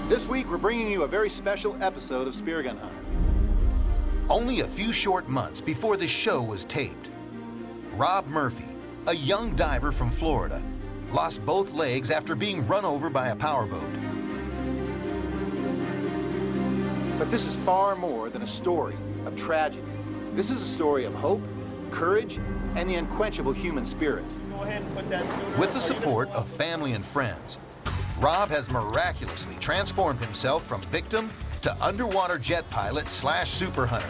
This week, we're bringing you a very special episode of Speargun Hunter. Only a few short months before this show was taped, Rob Murphy, a young diver from Florida, lost both legs after being run over by a powerboat. But this is far more than a story of tragedy. This is a story of hope, courage, and the unquenchable human spirit. Go ahead and put that scooter. With the support of family and friends, Rob has miraculously transformed himself from victim to underwater jet pilot / super hunter.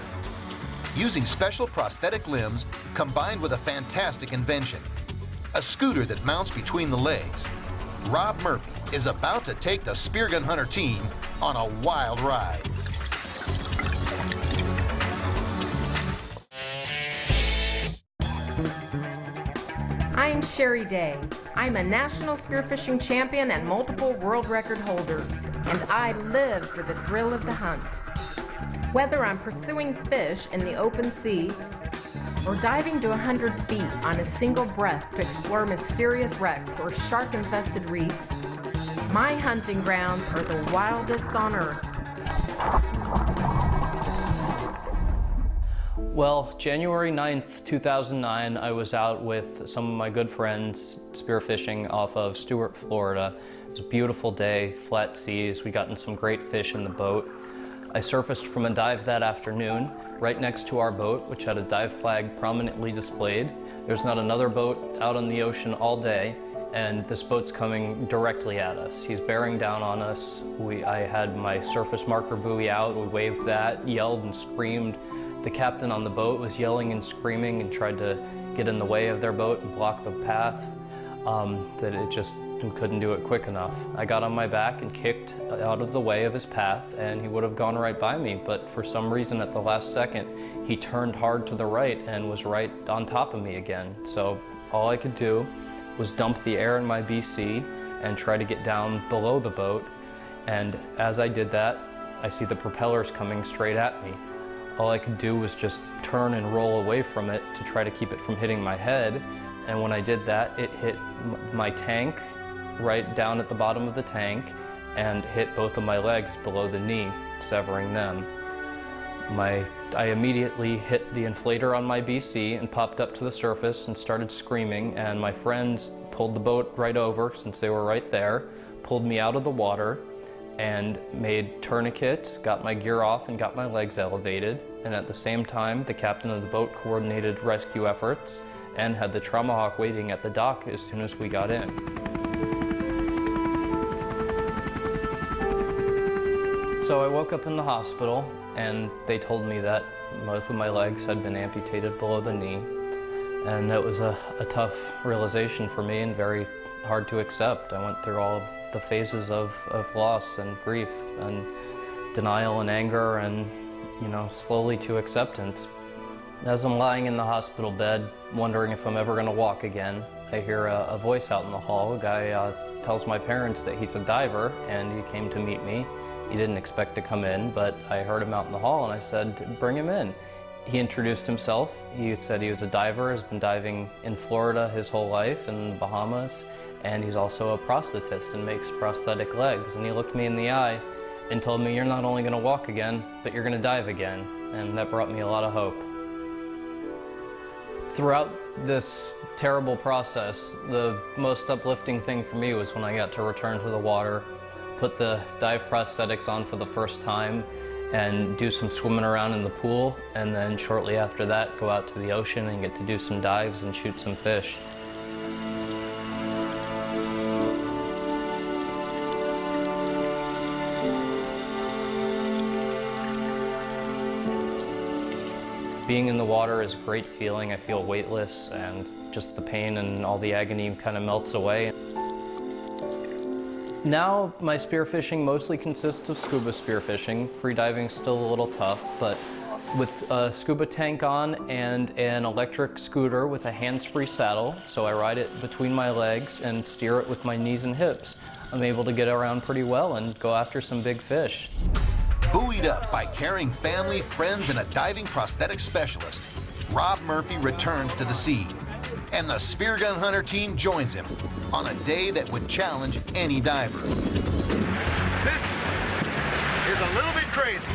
Using special prosthetic limbs combined with a fantastic invention, a scooter that mounts between the legs, Rob Murphy is about to take the Speargun Hunter team on a wild ride. I'm Sherry Day. I'm a national spearfishing champion and multiple world record holder, and I live for the thrill of the hunt. Whether I'm pursuing fish in the open sea or diving to 100 feet on a single breath to explore mysterious wrecks or shark-infested reefs, my hunting grounds are the wildest on earth. Well, January 9th, 2009, I was out with some of my good friends spearfishing off of Stuart, Florida. It was a beautiful day, flat seas. We got in some great fish in the boat. I surfaced from a dive that afternoon right next to our boat, which had a dive flag prominently displayed. There's not another boat out on the ocean all day, and this boat's coming directly at us. He's bearing down on us. I had my surface marker buoy out. We waved that, yelled and screamed. The captain on the boat was yelling and screaming and tried to get in the way of their boat and block the path, that it just couldn't do it quick enough. I got on my back and kicked out of the way of his path, and he would have gone right by me, but for some reason at the last second, he turned hard to the right and was right on top of me again. So all I could do was dump the air in my BC and try to get down below the boat, and as I did that, I see the propellers coming straight at me. All I could do was just turn and roll away from it to try to keep it from hitting my head. And when I did that, it hit my tank right down at the bottom of the tank and hit both of my legs below the knee, severing them. I immediately hit the inflator on my BC and popped up to the surface and started screaming, and my friends pulled the boat right over, since they were right there, pulled me out of the water and made tourniquets, got my gear off and got my legs elevated. And at the same time, the captain of the boat coordinated rescue efforts and had the Trauma Hawk waiting at the dock as soon as we got in. So I woke up in the hospital and they told me that both of my legs had been amputated below the knee. And that was a tough realization for me and very hard to accept. I went through all of the phases of loss and grief and denial and anger and, slowly to acceptance. As I'm lying in the hospital bed, wondering if I'm ever going to walk again, I hear a voice out in the hall. A guy tells my parents that he's a diver and he came to meet me. He didn't expect to come in, but I heard him out in the hall and I said, bring him in. He introduced himself. He said he was a diver, has been diving in Florida his whole life, in the Bahamas, and he's also a prosthetist and makes prosthetic legs. And he looked me in the eye and told me, you're not only going to walk again, but you're going to dive again. And that brought me a lot of hope. Throughout this terrible process, the most uplifting thing for me was when I got to return to the water, put the dive prosthetics on for the first time, and do some swimming around in the pool, and then shortly after that go out to the ocean and get to do some dives and shoot some fish. Being in the water is a great feeling. I feel weightless and just the pain and all the agony kind of melts away. Now my spearfishing mostly consists of scuba spearfishing. Freediving's still a little tough, but with a scuba tank on and an electric scooter with a hands-free saddle, so I ride it between my legs and steer it with my knees and hips, I'm able to get around pretty well and go after some big fish. Buoyed up by caring family, friends, and a diving prosthetic specialist, Rob Murphy returns to the sea, and the Speargun Hunter team joins him on a day that would challenge any diver. This is a little bit crazy.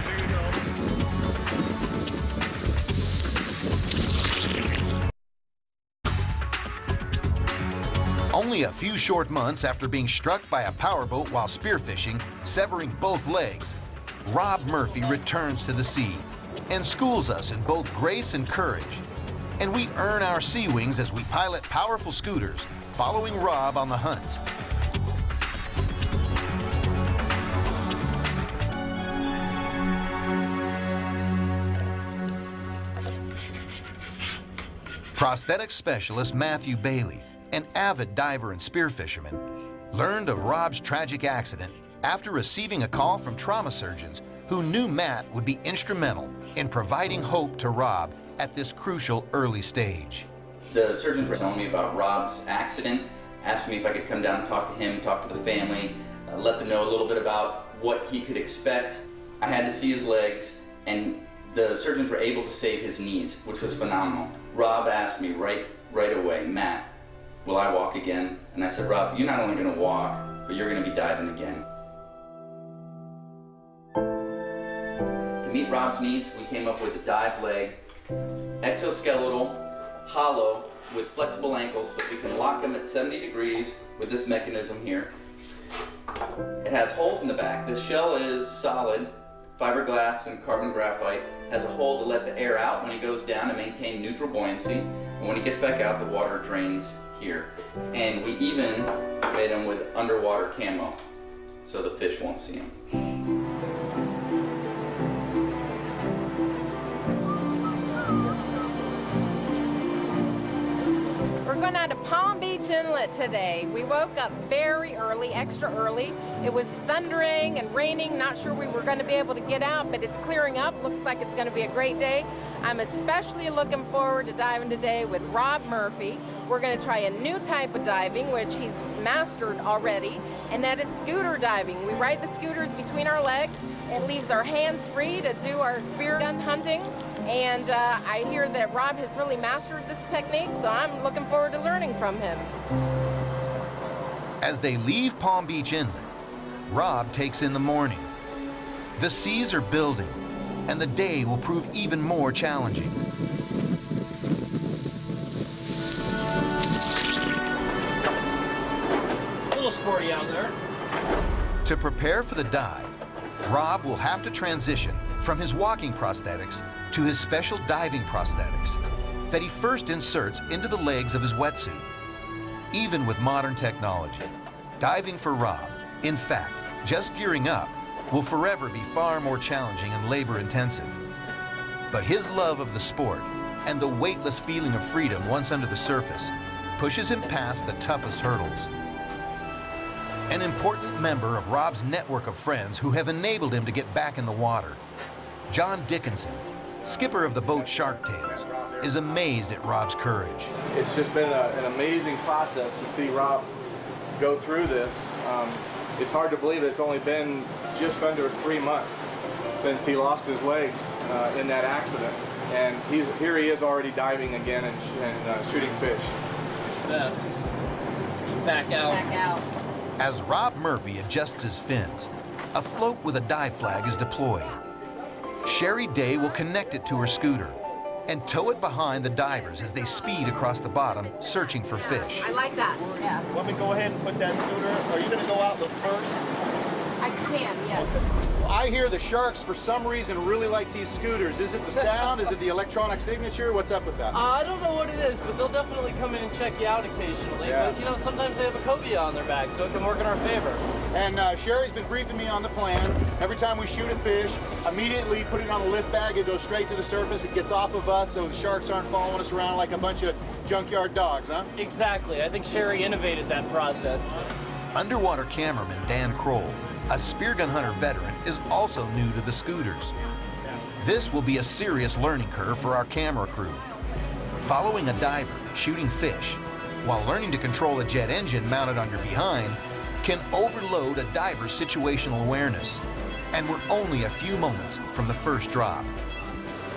Only a few short months after being struck by a powerboat while spearfishing, severing both legs, Rob Murphy returns to the sea and schools us in both grace and courage. And we earn our sea wings as we pilot powerful scooters, following Rob on the hunt. Prosthetics specialist Matthew Bailey, an avid diver and spearfisherman, learned of Rob's tragic accident after receiving a call from trauma surgeons who knew Matt would be instrumental in providing hope to Rob at this crucial early stage. The surgeons were telling me about Rob's accident, asked me if I could come down and talk to him, talk to the family, let them know a little bit about what he could expect. I had to see his legs, and the surgeons were able to save his knees, which was phenomenal. Rob asked me right away, Matt, will I walk again? And I said, Rob, you're not only going to walk, but you're going to be diving again. To meet Rob's needs, we came up with a dive leg, exoskeletal, hollow, with flexible ankles, so we can lock them at 70 degrees with this mechanism here. It has holes in the back. This shell is solid, fiberglass and carbon graphite. Has a hole to let the air out when he goes down and maintain neutral buoyancy. And when he gets back out, the water drains here. And we even made him with underwater camo, so the fish won't see him. We're going out to Palm Beach Inlet today. We woke up very early, extra early. It was thundering and raining, not sure we were going to be able to get out, but it's clearing up. Looks like it's going to be a great day. I'm especially looking forward to diving today with Rob Murphy. We're going to try a new type of diving, which he's mastered already, and that is scooter diving. We ride the scooters between our legs. It leaves our hands free to do our spear gun hunting. And I hear that Rob has really mastered this technique, so I'm looking forward to learning from him. As they leave Palm Beach Inlet, Rob takes in the morning. The seas are building, and the day will prove even more challenging. A little sporty out there. To prepare for the dive, Rob will have to transition from his walking prosthetics to his special diving prosthetics that he first inserts into the legs of his wetsuit. Even with modern technology, diving for Rob, in fact, just gearing up, will forever be far more challenging and labor-intensive. But his love of the sport and the weightless feeling of freedom once under the surface pushes him past the toughest hurdles. An important member of Rob's network of friends who have enabled him to get back in the water, John Dickinson, skipper of the boat Shark Tales, is amazed at Rob's courage. It's just been an amazing process to see Rob go through this. It's hard to believe it's only been just under 3 months since he lost his legs in that accident. And here he is already diving again and shooting fish. Best. Just back out. Back out. As Rob Murphy adjusts his fins, a float with a dive flag is deployed. Sherry Day will connect it to her scooter and tow it behind the divers as they speed across the bottom, searching for fish. I like that. Yeah. Want me to go ahead and put that scooter? Are you going to go out the first? I can, yes. I hear the sharks, for some reason, really like these scooters. Is it the sound? Is it the electronic signature? What's up with that? I don't know what it is, but they'll definitely come in and check you out occasionally. Yeah. But, you know, sometimes they have a cobia on their back, so it can work in our favor. And Sherry's been briefing me on the plan. Every time we shoot a fish, immediately put it on a lift bag, it goes straight to the surface, it gets off of us, so the sharks aren't following us around like a bunch of junkyard dogs, huh? Exactly. I think Sherry innovated that process. Underwater cameraman Dan Kroll, a speargun hunter veteran, is also new to the scooters. This will be a serious learning curve for our camera crew. Following a diver shooting fish while learning to control a jet engine mounted on your behind can overload a diver's situational awareness. And we're only a few moments from the first drop.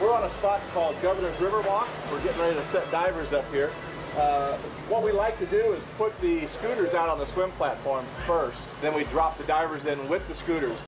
We're on a spot called Governor's River Walk. We're getting ready to set divers up here. What we like to do is put the scooters out on the swim platform first. Then we drop the divers in with the scooters.